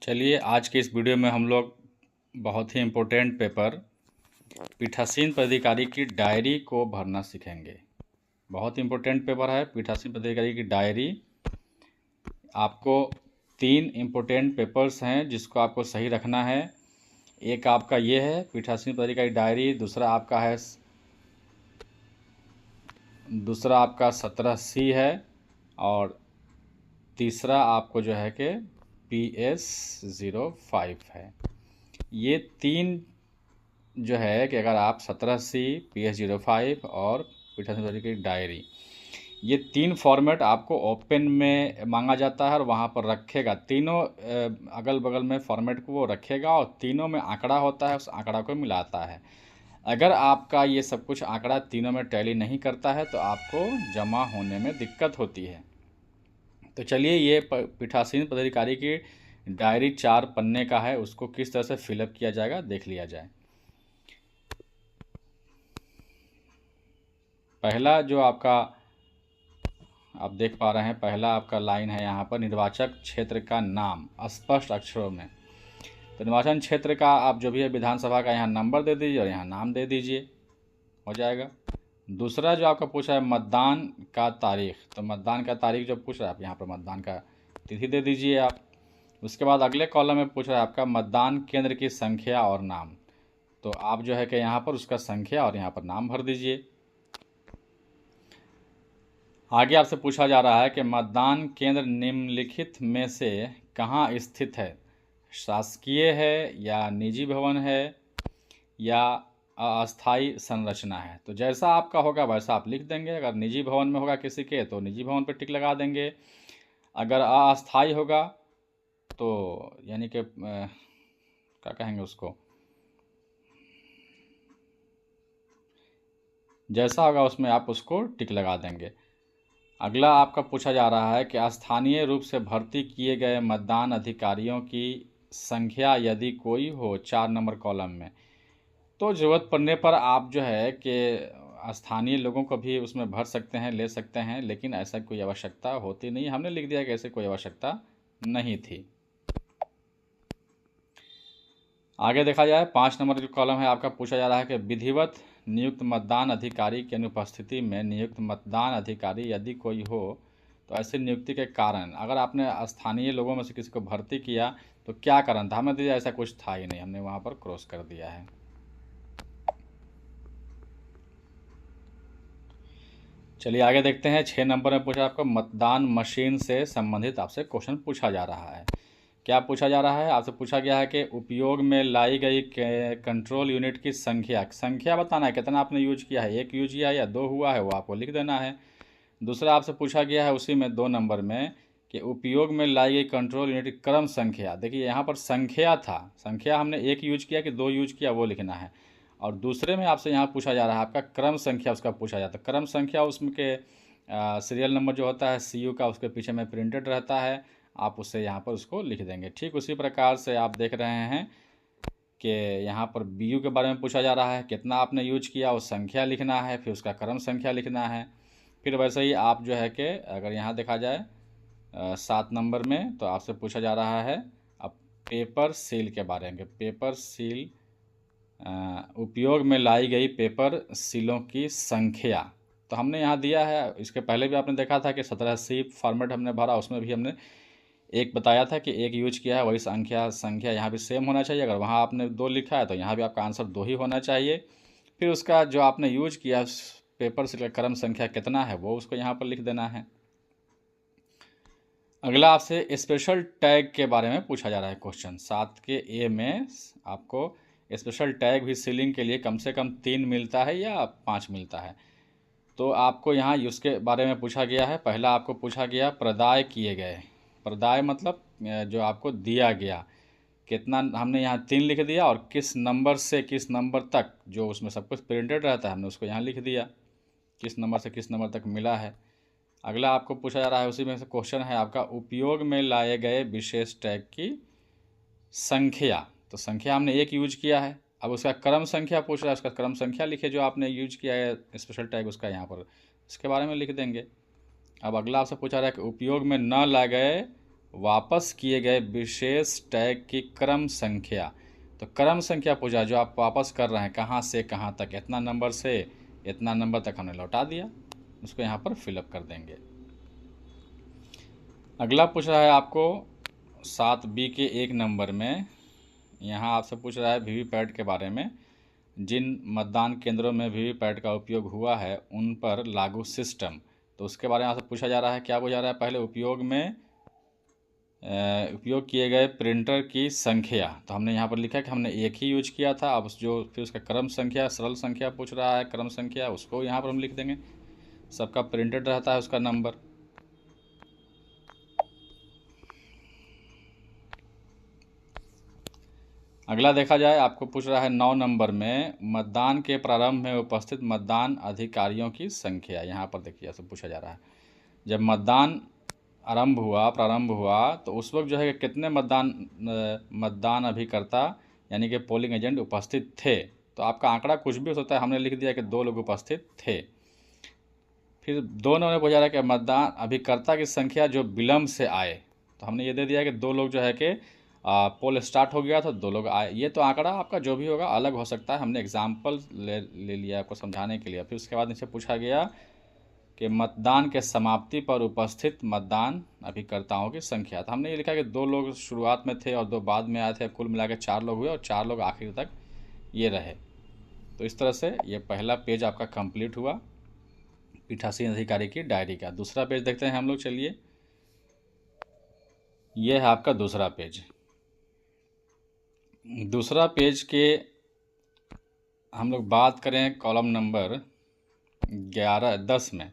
चलिए आज के इस वीडियो में हम लोग बहुत ही इम्पोर्टेंट पेपर पीठासीन पदाधिकारी की डायरी को भरना सीखेंगे। बहुत इम्पोर्टेंट पेपर है पीठासीन पदाधिकारी की डायरी। आपको 3 इम्पोर्टेंट पेपर्स हैं जिसको आपको सही रखना है। एक आपका ये है पीठासीन पदाधिकारी डायरी, दूसरा आपका 17C है और तीसरा आपको जो है कि PS05 है। ये 3 जो है कि अगर आप 17C, PS05 और पीठासीन पदाधिकारी की डायरी, ये 3 फॉर्मेट आपको ओपन में मांगा जाता है और वहाँ पर रखेगा। तीनों अगल बगल में फॉर्मेट को वो रखेगा और तीनों में आंकड़ा होता है, उस आंकड़ा को मिलाता है। अगर आपका ये सब कुछ आंकड़ा तीनों में टैली नहीं करता है तो आपको जमा होने में दिक्कत होती है। तो चलिए ये पीठासीन पदाधिकारी की डायरी 4 पन्ने का है, उसको किस तरह से फिलअप किया जाएगा देख लिया जाए। पहला जो आपका आप देख पा रहे हैं, पहला आपका लाइन है यहाँ पर निर्वाचक क्षेत्र का नाम स्पष्ट अक्षरों में। तो निर्वाचन क्षेत्र का आप जो भी है विधानसभा का यहाँ नंबर दे दीजिए और यहाँ नाम दे दीजिए, हो जाएगा। दूसरा जो आपका पूछा है मतदान का तारीख, तो मतदान का तारीख जो पूछ रहा है आप यहाँ पर मतदान का तिथि दे दीजिए आप। उसके बाद अगले कॉलम में पूछ रहा है आपका मतदान केंद्र की संख्या और नाम, तो आप जो है कि यहाँ पर उसका संख्या और यहाँ पर नाम भर दीजिए। आगे आपसे पूछा जा रहा है कि मतदान केंद्र निम्नलिखित में से कहाँ स्थित है, शासकीय है या निजी भवन है या अस्थायी संरचना है। तो जैसा आपका होगा वैसा आप लिख देंगे। अगर निजी भवन में होगा किसी के तो निजी भवन पर टिक लगा देंगे, अगर अस्थायी होगा तो यानी कि क्या कहेंगे उसको, जैसा होगा उसमें आप उसको टिक लगा देंगे। अगला आपका पूछा जा रहा है कि स्थानीय रूप से भर्ती किए गए मतदान अधिकारियों की संख्या यदि कोई हो 4 नंबर कॉलम में, तो ज़रूरत पड़ने पर आप जो है कि स्थानीय लोगों को भी उसमें भर सकते हैं, ले सकते हैं, लेकिन ऐसा कोई आवश्यकता होती नहीं। हमने लिख दिया कि ऐसे कोई आवश्यकता नहीं थी। आगे देखा जाए 5 नंबर जो कॉलम है आपका पूछा जा रहा है कि विधिवत नियुक्त मतदान अधिकारी की अनुपस्थिति में नियुक्त मतदान अधिकारी यदि कोई हो तो ऐसी नियुक्ति के कारण, अगर आपने स्थानीय लोगों में से किसी को भर्ती किया तो क्या कारण था, हमें दिया ऐसा कुछ था ही नहीं, हमने वहाँ पर क्रॉस कर दिया है। चलिए आगे देखते हैं। 6 नंबर में पूछा आपको मतदान मशीन से संबंधित आपसे क्वेश्चन पूछा जा रहा है। क्या पूछा जा रहा है, आपसे पूछा गया है कि उपयोग में लाई गई कंट्रोल यूनिट की संख्या बताना है, कितना आपने यूज किया है, 1 यूज किया है या 2 हुआ है, वो आपको लिख देना है। दूसरा आपसे पूछा गया है उसी में 2 नंबर में कि उपयोग में लाई गई कंट्रोल यूनिट की क्रम संख्या। देखिए यहाँ पर संख्या था, संख्या हमने 1 यूज किया कि 2 यूज किया वो लिखना है। और दूसरे में आपसे यहाँ पूछा जा रहा है आपका क्रम संख्या, उसका पूछा जाता है। क्रम संख्या उसमें के सीरियल नंबर जो होता है CU का उसके पीछे में प्रिंटेड रहता है, आप उससे यहाँ पर उसको लिख देंगे। ठीक उसी प्रकार से आप देख रहे हैं कि यहाँ पर BU के बारे में पूछा जा रहा है, कितना आपने यूज किया, उस संख्या लिखना है, फिर उसका क्रम संख्या लिखना है। फिर वैसे ही आप जो है कि अगर यहाँ देखा जाए 7 नंबर में तो आपसे पूछा जा रहा है अब पेपर सील के बारे में। पेपर सील उपयोग में लाई गई पेपर सीलों की संख्या, तो हमने यहाँ दिया है। इसके पहले भी आपने देखा था कि 17C फॉर्मेट हमने भरा, उसमें भी हमने 1 बताया था कि 1 यूज किया है, वही संख्या यहाँ भी सेम होना चाहिए। अगर वहाँ आपने 2 लिखा है तो यहाँ भी आपका आंसर 2 ही होना चाहिए। फिर उसका जो आपने यूज किया पेपर सील का क्रम संख्या कितना है वो उसको यहाँ पर लिख देना है। अगला आपसे स्पेशल टैग के बारे में पूछा जा रहा है क्वेश्चन। 7 के A में आपको स्पेशल टैग भी सीलिंग के लिए कम से कम 3 मिलता है या 5 मिलता है, तो आपको यहाँ उसके बारे में पूछा गया है। पहला आपको पूछा गया प्रदाय किए गए, प्रदाय मतलब जो आपको दिया गया, कितना हमने यहाँ 3 लिख दिया और किस नंबर से किस नंबर तक, जो उसमें सब कुछ प्रिंटेड रहता है हमने उसको यहाँ लिख दिया, किस नंबर से किस नंबर तक मिला है। अगला आपको पूछा जा रहा है उसी में से क्वेश्चन है आपका उपयोग में लाए गए विशेष टैग की संख्या, तो संख्या हमने 1 यूज किया है। अब उसका क्रम संख्या पूछ रहा है, उसका क्रम संख्या लिखे जो आपने यूज किया है स्पेशल टैग उसका यहाँ पर इसके बारे में लिख देंगे। अब अगला आपसे पूछा रहा है कि उपयोग में न लाए गए वापस किए गए विशेष टैग की क्रम संख्या। तो क्रम संख्या पूछा, जो आप वापस कर रहे हैं कहाँ से कहाँ तक, इतना नंबर से इतना नंबर तक हमने लौटा दिया, उसको यहाँ पर फिलअप कर देंगे। अगला पूछ रहा है आपको 7B के 1 नंबर में, यहाँ आपसे पूछ रहा है वीवीपैट के बारे में। जिन मतदान केंद्रों में वीवीपैट का उपयोग हुआ है उन पर लागू सिस्टम। तो उसके बारे में आपसे पूछा जा रहा है। क्या पूछा जा रहा है? पहले उपयोग किए गए प्रिंटर की संख्या। तो हमने यहाँ पर लिखा है कि हमने एक ही यूज किया था। अब जो फिर उसका क्रम संख्या, सरल संख्या पूछ रहा है, क्रम संख्या, उसको यहाँ पर हम लिख देंगे। सबका प्रिंटेड रहता है उसका नंबर। अगला देखा जाए, आपको पूछ रहा है 9 नंबर में मतदान के प्रारंभ में उपस्थित मतदान अधिकारियों की संख्या। यहाँ पर देखिए ऐसे पूछा जा रहा है, जब मतदान प्रारंभ हुआ तो उस वक्त जो है कितने मतदान अभिकर्ता यानी कि पोलिंग एजेंट उपस्थित थे। तो आपका आंकड़ा कुछ भी हो सकता है, हमने लिख दिया कि 2 लोग उपस्थित थे। फिर 2 नंबर में पूछा जा रहा है कि मतदान अभिकर्ता की संख्या जो विलम्ब से आए। तो हमने ये दे दिया कि 2 लोग जो है कि पोल स्टार्ट हो गया तो 2 लोग आए। ये तो आंकड़ा आपका जो भी होगा अलग हो सकता है, हमने एग्जाम्पल ले लिया आपको समझाने के लिए। फिर उसके बाद नीचे पूछा गया कि मतदान के समाप्ति पर उपस्थित मतदान अभिकर्ताओं की संख्या। तो हमने ये लिखा कि 2 लोग शुरुआत में थे और 2 बाद में आए थे, कुल मिला के 4 लोग हुए और 4 लोग आखिर तक ये रहे। तो इस तरह से ये पहला पेज आपका कंप्लीट हुआ पीठासीन अधिकारी की डायरी का। दूसरा पेज देखते हैं हम लोग, चलिए। ये है आपका दूसरा पेज। दूसरा पेज के हम लोग बात करें कॉलम नंबर 10 में।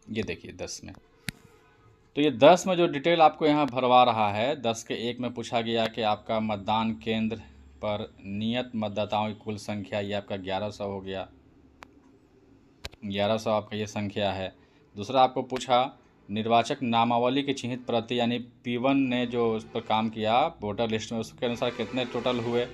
ये देखिए 10 में, तो ये 10 में जो डिटेल आपको यहाँ भरवा रहा है, 10 के 1 में पूछा गया कि आपका मतदान केंद्र पर नियत मतदाताओं की कुल संख्या, ये आपका 1100 हो गया। 1100 आपका ये संख्या है। दूसरा आपको पूछा निर्वाचक नामावली की चिन्हित प्रति यानी P1 ने जो उस पर काम किया वोटर लिस्ट में, उसके अनुसार कितने टोटल हुए।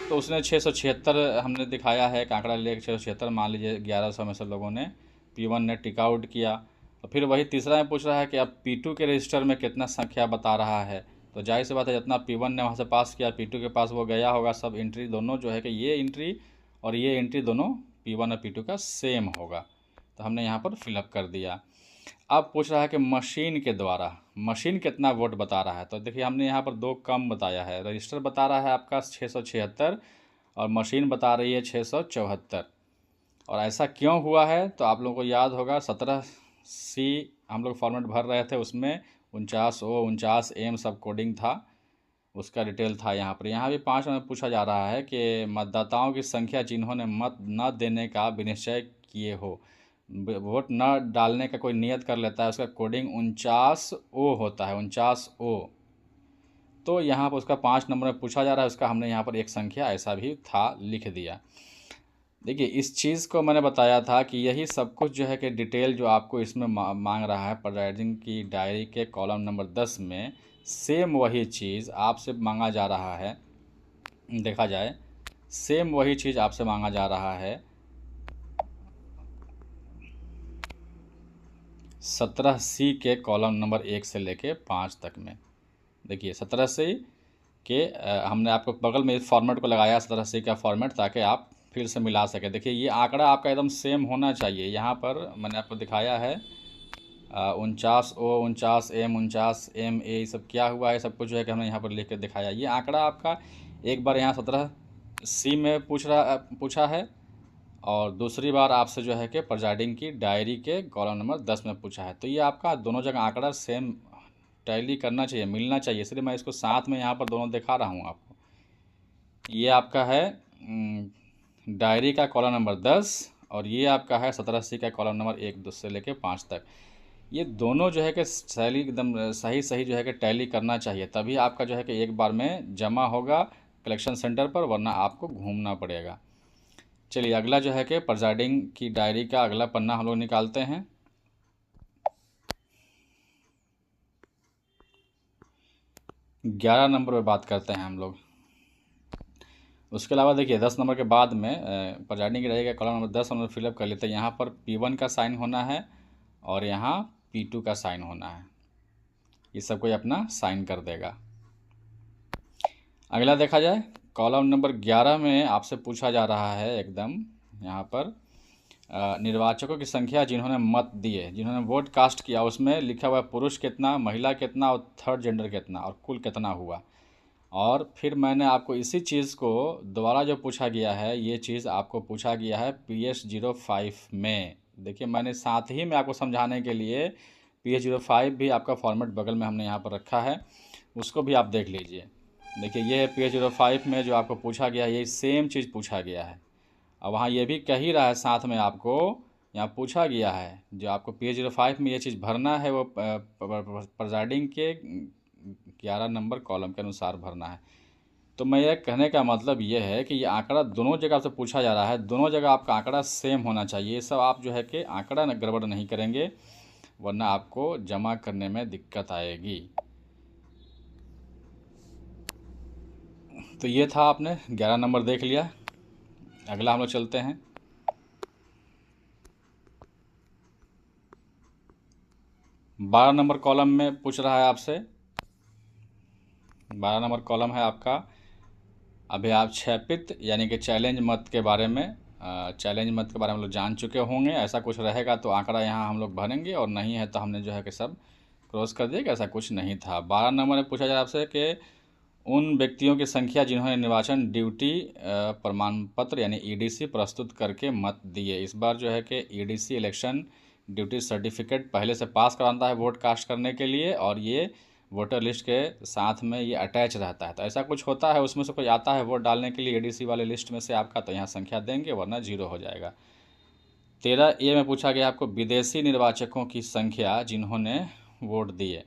तो उसने 676 हमने दिखाया है, एक आंकड़ा ले 676 मान लीजिए 1100 में से लोगों ने P1 ने टिक आउट किया। और फिर वही तीसरा में पूछ रहा है कि अब P2 के रजिस्टर में कितना संख्या बता रहा है। तो जाहिर सी बात है जितना P1 ने वहाँ से पास किया P2 के पास वो गया होगा। सब एंट्री दोनों जो है कि ये एंट्री और ये एंट्री दोनों P1 और P2 का सेम होगा। तो हमने यहाँ पर फिलअप कर दिया। अब पूछ रहा है कि मशीन के द्वारा मशीन कितना वोट बता रहा है। तो देखिए हमने यहाँ पर 2 कम बताया है। रजिस्टर बता रहा है आपका 676 और मशीन बता रही है 674। और ऐसा क्यों हुआ है? तो आप लोगों को याद होगा 17C हम लोग फॉर्मेट भर रहे थे, उसमें 49O 49M सब कोडिंग था, उसका डिटेल था यहाँ पर। यहाँ भी 5 में पूछा जा रहा है कि मतदाताओं की संख्या जिन्होंने मत न देने का विनिश्चय किए हो, वोट न डालने का कोई नियत कर लेता है, उसका कोडिंग 49O होता है, 49O। तो यहाँ पर उसका 5 नंबर में पूछा जा रहा है, उसका हमने यहाँ पर एक संख्या ऐसा भी था लिख दिया। देखिए इस चीज़ को मैंने बताया था कि यही सब कुछ जो है कि डिटेल जो आपको इसमें मांग रहा है प्रिजाइडिंग की डायरी के कॉलम नंबर 10 में, सेम वही चीज़ आपसे मांगा जा रहा है। देखा जाए सेम वही चीज़ आपसे मांगा जा रहा है 17C के कॉलम नंबर 1 से लेके 5 तक में। देखिए 17C के हमने आपको बगल में इस फॉर्मेट को लगाया 17C का फॉर्मेट, ताकि आप फिर से मिला सके। देखिए ये आंकड़ा आपका एकदम सेम होना चाहिए। यहाँ पर मैंने आपको दिखाया है 49O 49M 49MA ये सब क्या हुआ है, सब कुछ जो है कि हमने यहाँ पर लिख कर दिखाया। ये आंकड़ा आपका एक बार यहाँ 17C में पूछा है और दूसरी बार आपसे जो है कि प्रिजाइडिंग की डायरी के कॉलम नंबर 10 में पूछा है। तो ये आपका दोनों जगह आंकड़ा सेम टैली करना चाहिए, मिलना चाहिए, इसलिए मैं इसको साथ में यहाँ पर दोनों दिखा रहा हूँ आपको। ये आपका है डायरी का कॉलम नंबर 10 और ये आपका है 17C का कॉलम नंबर 1 से लेके 5 तक। ये दोनों जो है कि सही एकदम सही जो है कि टैली करना चाहिए, तभी आपका जो है कि एक बार में जमा होगा कलेक्शन सेंटर पर, वरना आपको घूमना पड़ेगा। चलिए अगला जो है कि प्रिजाइडिंग की डायरी का अगला पन्ना हम लोग निकालते हैं। ग्यारह नंबर पर बात करते हैं हम लोग। उसके अलावा देखिए 10 नंबर के बाद में प्रिजाइडिंग की डायरी का कॉलम नंबर 10 हम लोग फिलअप कर लेते हैं। यहाँ पर P1 का साइन होना है और यहाँ P2 का साइन होना है। ये सब कोई अपना साइन कर देगा। अगला देखा जाए, कॉलम नंबर 11 में आपसे पूछा जा रहा है एकदम यहाँ पर निर्वाचकों की संख्या जिन्होंने मत दिए, जिन्होंने वोट कास्ट किया, उसमें लिखा हुआ है पुरुष कितना, महिला कितना और थर्ड जेंडर कितना और कुल कितना हुआ। और फिर मैंने आपको इसी चीज़ को दोबारा जो पूछा गया है, ये चीज़ आपको पूछा गया है PS05 में। देखिए मैंने साथ ही में आपको समझाने के लिए PS05 भी आपका फॉर्मेट बगल में हमने यहाँ पर रखा है, उसको भी आप देख लीजिए। देखिए ये है PS05 में जो आपको पूछा गया है, यही सेम चीज़ पूछा गया है। अब वहाँ ये भी कह ही रहा है साथ में आपको यहाँ पूछा गया है, जो आपको PS05 में ये चीज़ भरना है वो प्रिजाइडिंग के 11 नंबर कॉलम के अनुसार भरना है। तो मैं ये कहने का मतलब ये है कि ये आंकड़ा दोनों जगह से पूछा जा रहा है, दोनों जगह आपका आंकड़ा सेम होना चाहिए। ये सब आप जो है कि आंकड़ा गड़बड़ नहीं करेंगे, वरना आपको जमा करने में दिक्कत आएगी। तो ये था, आपने 11 नंबर देख लिया। अगला हम लोग चलते हैं। 12 नंबर कॉलम में पूछ रहा है आपसे। 12 नंबर कॉलम है आपका अभ्याक्षेपित यानी कि चैलेंज मत के बारे में। चैलेंज मत के बारे में हम लोग जान चुके होंगे। ऐसा कुछ रहेगा तो आंकड़ा यहाँ हम लोग भरेंगे, और नहीं है तो हमने जो है कि सब क्रॉस कर दिया कि ऐसा कुछ नहीं था। 12 नंबर में पूछा जाए आपसे कि उन व्यक्तियों की संख्या जिन्होंने निर्वाचन ड्यूटी प्रमाण पत्र यानी EDC प्रस्तुत करके मत दिए। इस बार जो है कि EDC इलेक्शन ड्यूटी सर्टिफिकेट पहले से पास कराता है वोट कास्ट करने के लिए, और ये वोटर लिस्ट के साथ में ये अटैच रहता है। तो ऐसा कुछ होता है, उसमें से कोई आता है वोट डालने के लिए EDC वाले लिस्ट में से आपका, तो यहाँ संख्या देंगे वरना 0 हो जाएगा। 13A में पूछा गया आपको विदेशी निर्वाचकों की संख्या जिन्होंने वोट दिए।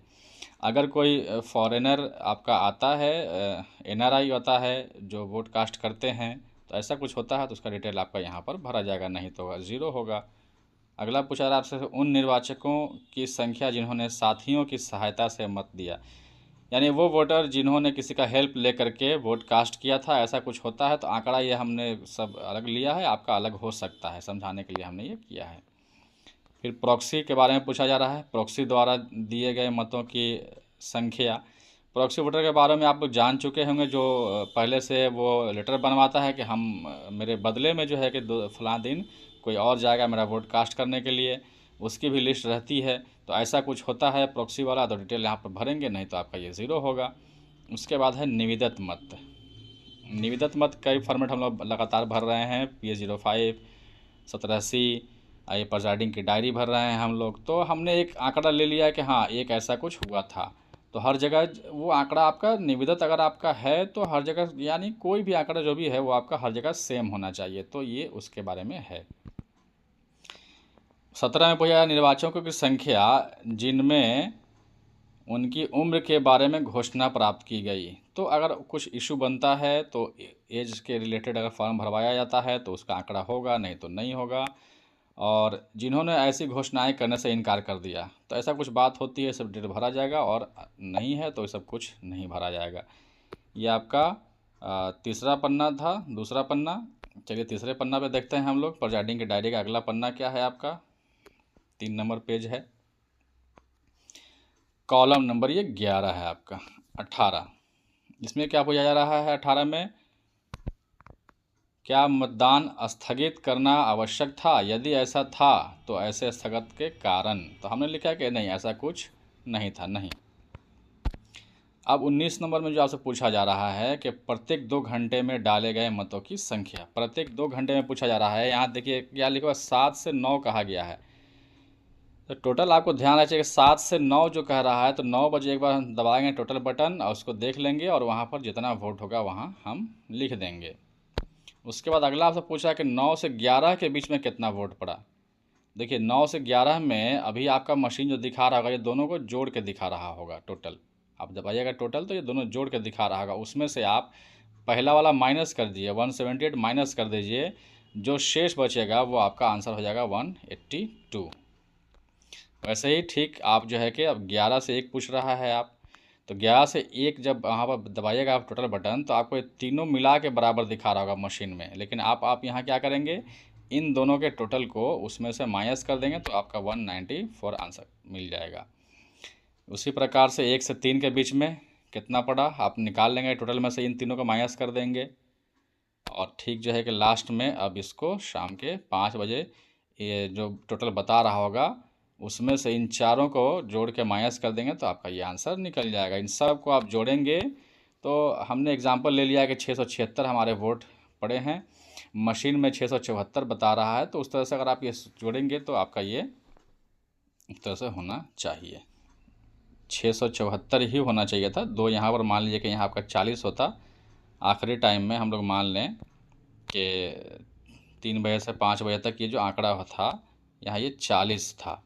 अगर कोई फॉरेनर आपका आता है, NRI आता है जो वोट कास्ट करते हैं, तो ऐसा कुछ होता है तो उसका डिटेल आपका यहाँ पर भरा जाएगा, नहीं तो 0 होगा। अगला पूछा रहा आपसे उन निर्वाचकों की संख्या जिन्होंने साथियों की सहायता से मत दिया, यानी वो वोटर जिन्होंने किसी का हेल्प ले करके वोट कास्ट किया था। ऐसा कुछ होता है तो आंकड़ा ये हमने सब अलग लिया है, आपका अलग हो सकता है, समझाने के लिए हमने ये किया है। फिर प्रॉक्सी के बारे में पूछा जा रहा है, प्रॉक्सी द्वारा दिए गए मतों की संख्या। प्रॉक्सी वोटर के बारे में आप लोग जान चुके होंगे, जो पहले से वो लेटर बनवाता है कि हम मेरे बदले में जो है कि फलां दिन कोई और जाएगा मेरा वोट कास्ट करने के लिए, उसकी भी लिस्ट रहती है। तो ऐसा कुछ होता है प्रॉक्सी वाला, तो डिटेल यहाँ पर भरेंगे, नहीं तो आपका ये 0 होगा। उसके बाद है निविदत मत। निविदत मत कई फॉर्मेट हम लोग लगातार भर रहे हैं, PS05, 17C, ये प्रिजाइडिंग की डायरी भर रहे हैं हम लोग। तो हमने एक आंकड़ा ले लिया है कि हाँ एक ऐसा कुछ हुआ था, तो हर जगह वो आंकड़ा आपका निविदत अगर आपका है तो हर जगह, यानी कोई भी आंकड़ा जो भी है वो आपका हर जगह सेम होना चाहिए। तो ये उसके बारे में है। 17 में पूछा निर्वाचकों की संख्या जिनमें उनकी उम्र के बारे में घोषणा प्राप्त की गई। तो अगर कुछ इशू बनता है तो एज के रिलेटेड अगर फॉर्म भरवाया जाता है तो उसका आंकड़ा होगा, नहीं तो नहीं होगा। और जिन्होंने ऐसी घोषणाएं करने से इनकार कर दिया, तो ऐसा कुछ बात होती है, सब डिटेल भरा जाएगा, और नहीं है तो सब कुछ नहीं भरा जाएगा। ये आपका तीसरा पन्ना था। दूसरा पन्ना, चलिए तीसरे पन्ना पे देखते हैं हम लोग। प्रिजाइडिंग की डायरी का अगला पन्ना क्या है आपका, 3 नंबर पेज है, कॉलम नंबर ये 11 है आपका 18। इसमें क्या पूछा जा रहा है 18 में, क्या मतदान स्थगित करना आवश्यक था, यदि ऐसा था तो ऐसे स्थगित के कारण। तो हमने लिखा कि नहीं ऐसा कुछ नहीं था, नहीं। अब 19 नंबर में जो आपसे पूछा जा रहा है कि प्रत्येक 2 घंटे में डाले गए मतों की संख्या, प्रत्येक 2 घंटे में पूछा जा रहा है। यहाँ देखिए क्या लिखा हुआ, 7 से 9 कहा गया है। तो टोटल आपको ध्यान रखिए कि 7 से 9 जो कह रहा है, तो 9 बजे एक बार हम दबाएंगे टोटल बटन और उसको देख लेंगे, और वहाँ पर जितना वोट होगा वहाँ हम लिख देंगे। उसके बाद अगला आपसे पूछा कि 9 से 11 के बीच में कितना वोट पड़ा। देखिए 9 से 11 में अभी आपका मशीन जो दिखा रहा होगा, ये दोनों को जोड़ के दिखा रहा होगा टोटल। आप दबाइएगा टोटल तो ये दोनों जोड़ के दिखा रहा होगा, उसमें से आप पहला वाला माइनस कर दीजिए, 178 माइनस कर दीजिए, जो शेष बचेगा वो आपका आंसर हो जाएगा 182। वैसे ही ठीक आप जो है कि अब 11 से 1 पूछ रहा है आप, तो 11 से 1 जब वहाँ पर दबाइएगा आप टोटल बटन, तो आपको ये तीनों मिला के बराबर दिखा रहा होगा मशीन में। लेकिन आप यहाँ क्या करेंगे, इन दोनों के टोटल को उसमें से माइनस कर देंगे, तो आपका 194 आंसर मिल जाएगा। उसी प्रकार से 1 से 3 के बीच में कितना पड़ा आप निकाल लेंगे, टोटल में से इन तीनों को माइनस कर देंगे। और ठीक जो है कि लास्ट में अब इसको शाम के 5 बजे ये जो टोटल बता रहा होगा उसमें से इन चारों को जोड़ के माइनस कर देंगे तो आपका ये आंसर निकल जाएगा। इन सब को आप जोड़ेंगे तो हमने एग्जांपल ले लिया कि 676 हमारे वोट पड़े हैं, मशीन में 674 बता रहा है, तो उस तरह से अगर आप ये जोड़ेंगे तो आपका ये इस तरह से होना चाहिए, 674 ही होना चाहिए था। 2 यहाँ पर मान लीजिए कि यहाँ आपका 40 होता, आखिरी टाइम में हम लोग मान लें कि 3 बजे से 5 बजे तक ये जो आंकड़ा था यहाँ ये 40 था,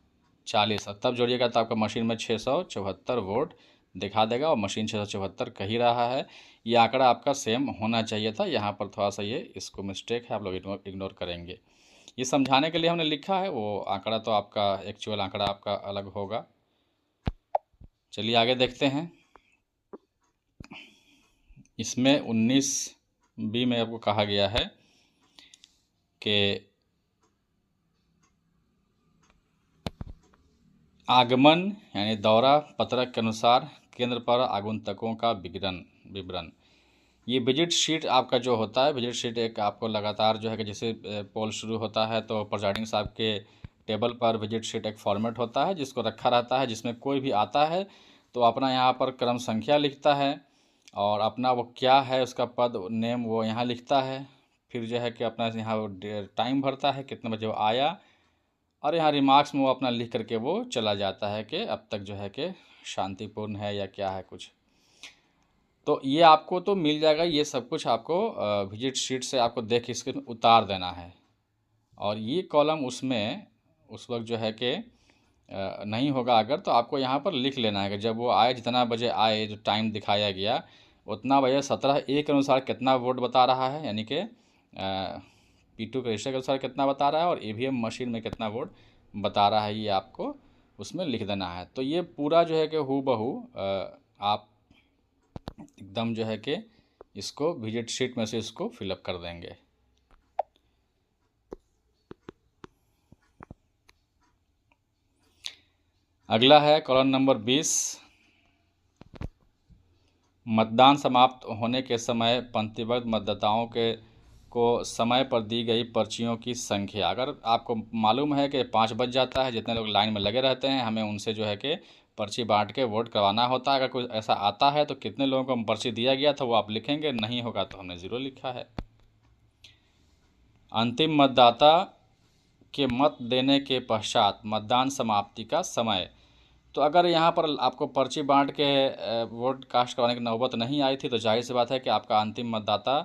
40 तब जोड़िएगा तो आपका मशीन में 674 वोट दिखा देगा और मशीन 674 कह ही रहा है। ये आंकड़ा आपका सेम होना चाहिए था, यहाँ पर थोड़ा सा ये इसको मिस्टेक है, आप लोग इग्नोर करेंगे। ये समझाने के लिए हमने लिखा है, वो आंकड़ा तो आपका एक्चुअल आंकड़ा आपका अलग होगा। चलिए आगे देखते हैं। इसमें 19B में आपको कहा गया है कि आगमन यानी दौरा पत्रक के अनुसार केंद्र पर आगंतुकों का विवरण। ये विजिट शीट आपका जो होता है, विजिट शीट एक आपको लगातार जो है कि जैसे पोल शुरू होता है तो प्रिजाइडिंग साहब के टेबल पर विजिट शीट एक फॉर्मेट होता है जिसको रखा रहता है, जिसमें कोई भी आता है तो अपना यहाँ पर क्रम संख्या लिखता है और अपना वो क्या है उसका पद नेम वो यहाँ लिखता है, फिर जो है कि अपना यहाँ टाइम भरता है कितने बजे वो आया, और यहाँ रिमार्क्स में वो अपना लिख करके वो चला जाता है कि अब तक जो है कि शांतिपूर्ण है या क्या है कुछ। तो ये आपको तो मिल जाएगा, ये सब कुछ आपको विजिट शीट से आपको देख इसके उतार देना है। और ये कॉलम उसमें उस वक्त जो है कि नहीं होगा अगर, तो आपको यहाँ पर लिख लेना है कि जब वो आए, जितना बजे आए, जो टाइम दिखाया गया उतना बजे 17A के अनुसार कितना वोट बता रहा है, यानी कि P2 के रजिस्टर के अनुसार कितना बता रहा है और EVM मशीन में कितना वोट बता रहा है, ये आपको उसमें लिख देना है। तो ये पूरा जो है कि हूबहू आप एकदम जो है कि इसको विजिट शीट में से इसको फिलअप कर देंगे। अगला है कॉलम नंबर 20, मतदान समाप्त होने के समय पंक्तिबद्ध मतदाताओं को समय पर दी गई पर्चियों की संख्या। अगर आपको मालूम है कि 5 बज जाता है, जितने लोग लाइन में लगे रहते हैं, हमें उनसे जो है कि पर्ची बांट के वोट करवाना होता है। अगर कोई ऐसा आता है तो कितने लोगों को पर्ची दिया गया था वो आप लिखेंगे, नहीं होगा तो हमने 0 लिखा है। अंतिम मतदाता के मत देने के पश्चात मतदान समाप्ति का समय। तो अगर यहाँ पर आपको पर्ची बांट के वोट कास्ट करवाने की नौबत नहीं आई थी तो जाहिर सी बात है कि आपका अंतिम मतदाता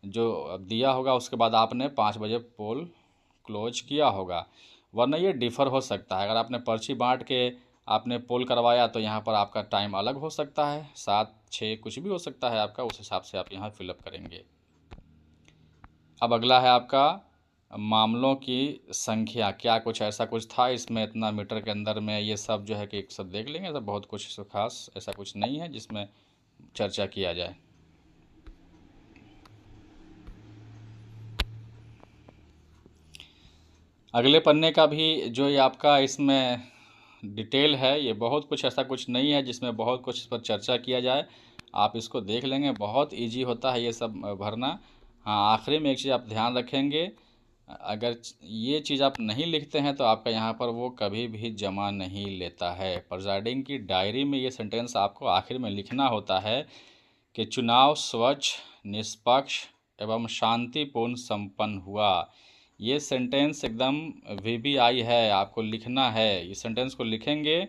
जो दिया होगा उसके बाद आपने 5 बजे पोल क्लोज किया होगा, वरना ये डिफ़र हो सकता है। अगर आपने पर्ची बांट के आपने पोल करवाया तो यहाँ पर आपका टाइम अलग हो सकता है, 7, 6 कुछ भी हो सकता है आपका, उस हिसाब से आप यहाँ फिलअप करेंगे। अब अगला है आपका मामलों की संख्या, क्या कुछ ऐसा कुछ था इसमें इतना मीटर के अंदर में, ये सब जो है कि एक सब देख लेंगे। तो बहुत कुछ खास ऐसा कुछ नहीं है जिसमें चर्चा किया जाए। अगले पन्ने का भी जो ये आपका इसमें डिटेल है, ये बहुत कुछ ऐसा कुछ नहीं है जिसमें बहुत कुछ इस पर चर्चा किया जाए। आप इसको देख लेंगे, बहुत इजी होता है ये सब भरना। हाँ, आखिरी में एक चीज़ आप ध्यान रखेंगे, अगर ये चीज़ आप नहीं लिखते हैं तो आपका यहाँ पर वो कभी भी जमा नहीं लेता है। प्रिजाइडिंग की डायरी में ये सेंटेंस आपको आखिर में लिखना होता है कि चुनाव स्वच्छ, निष्पक्ष एवं शांतिपूर्ण संपन्न हुआ। ये सेंटेंस एकदम VBI है, आपको लिखना है। इस सेंटेंस को लिखेंगे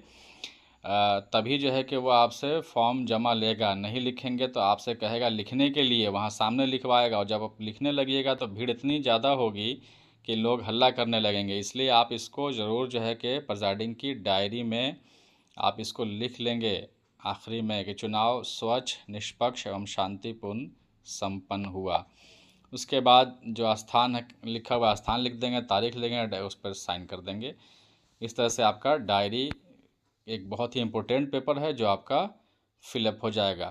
तभी जो है कि वो आपसे फॉर्म जमा लेगा, नहीं लिखेंगे तो आपसे कहेगा लिखने के लिए, वहाँ सामने लिखवाएगा, और जब आप लिखने लगिएगा तो भीड़ इतनी ज़्यादा होगी कि लोग हल्ला करने लगेंगे। इसलिए आप इसको ज़रूर जो है कि प्रिजाइडिंग की डायरी में आप इसको लिख लेंगे आखिरी में कि चुनाव स्वच्छ, निष्पक्ष एवं शांतिपूर्ण संपन्न हुआ। उसके बाद जो स्थान है लिखा हुआ स्थान लिख देंगे, तारीख लिखेंगे, उस पर साइन कर देंगे। इस तरह से आपका डायरी एक बहुत ही इम्पोर्टेंट पेपर है जो आपका फिलअप हो जाएगा।